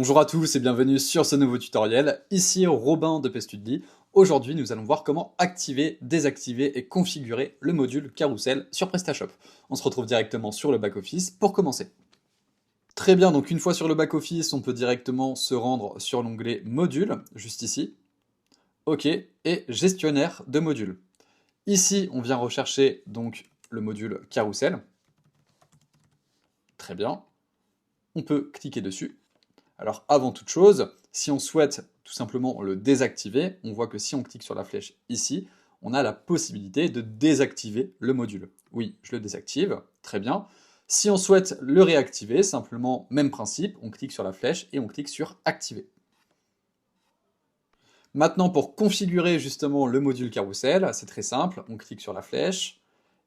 Bonjour à tous et bienvenue sur ce nouveau tutoriel. Ici Robin de PStudy. Aujourd'hui, nous allons voir comment activer, désactiver et configurer le module Carousel sur PrestaShop. On se retrouve directement sur le back-office pour commencer. Très bien, donc une fois sur le back-office, on peut directement se rendre sur l'onglet Module, juste ici. OK, et Gestionnaire de modules. Ici, on vient rechercher donc le module Carousel. Très bien. On peut cliquer dessus. Alors avant toute chose, si on souhaite tout simplement le désactiver, on voit que si on clique sur la flèche ici, on a la possibilité de désactiver le module. Oui, je le désactive, très bien. Si on souhaite le réactiver, simplement même principe, on clique sur la flèche et on clique sur activer. Maintenant pour configurer justement le module Carousel, c'est très simple, on clique sur la flèche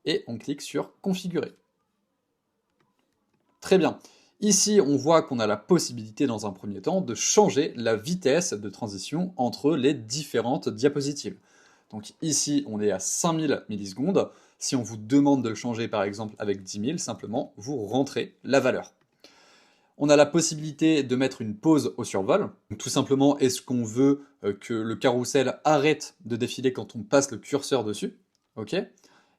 et on clique sur configurer. Très bien. Ici, on voit qu'on a la possibilité, dans un premier temps, de changer la vitesse de transition entre les différentes diapositives. Donc ici, on est à 5000 millisecondes. Si on vous demande de le changer, par exemple, avec 10 000, simplement, vous rentrez la valeur. On a la possibilité de mettre une pause au survol. Donc, tout simplement, est-ce qu'on veut que le carrousel arrête de défiler quand on passe le curseur dessus? OK.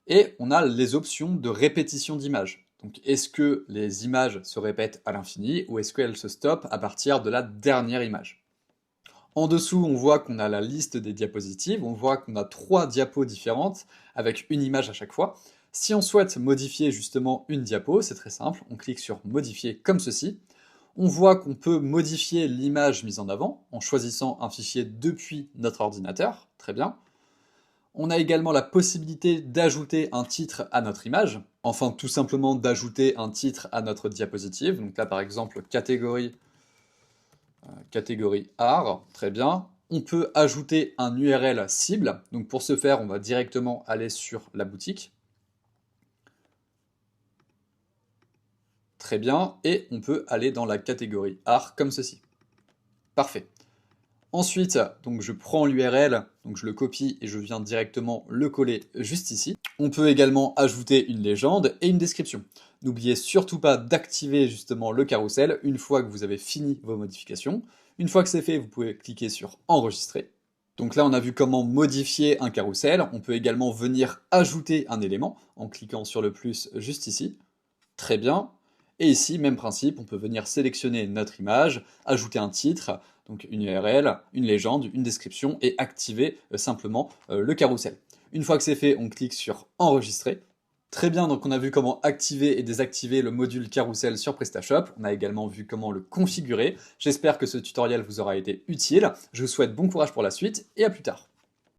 Et on a les options de répétition d'images. Donc est-ce que les images se répètent à l'infini ou est-ce qu'elles se stoppent à partir de la dernière image? En dessous, on voit qu'on a la liste des diapositives, on voit qu'on a 3 diapos différentes avec une image à chaque fois. Si on souhaite modifier justement une diapo, c'est très simple, on clique sur modifier comme ceci. On voit qu'on peut modifier l'image mise en avant en choisissant un fichier depuis notre ordinateur, très bien. On a également la possibilité d'ajouter un titre à notre image, enfin tout simplement d'ajouter un titre à notre diapositive. Donc là par exemple catégorie art, très bien. On peut ajouter un URL cible, donc pour ce faire on va directement aller sur la boutique. Très bien, et on peut aller dans la catégorie art comme ceci. Parfait. Ensuite, donc je prends l'URL, donc je le copie et je viens directement le coller juste ici. On peut également ajouter une légende et une description. N'oubliez surtout pas d'activer justement le carrousel une fois que vous avez fini vos modifications. Une fois que c'est fait, vous pouvez cliquer sur enregistrer. Donc là, on a vu comment modifier un carrousel. On peut également venir ajouter un élément en cliquant sur le plus juste ici. Très bien. Et ici, même principe, on peut venir sélectionner notre image, ajouter un titre, donc une URL, une légende, une description, et activer simplement le carrousel. Une fois que c'est fait, on clique sur enregistrer. Très bien, donc on a vu comment activer et désactiver le module Carousel sur PrestaShop. On a également vu comment le configurer. J'espère que ce tutoriel vous aura été utile. Je vous souhaite bon courage pour la suite et à plus tard.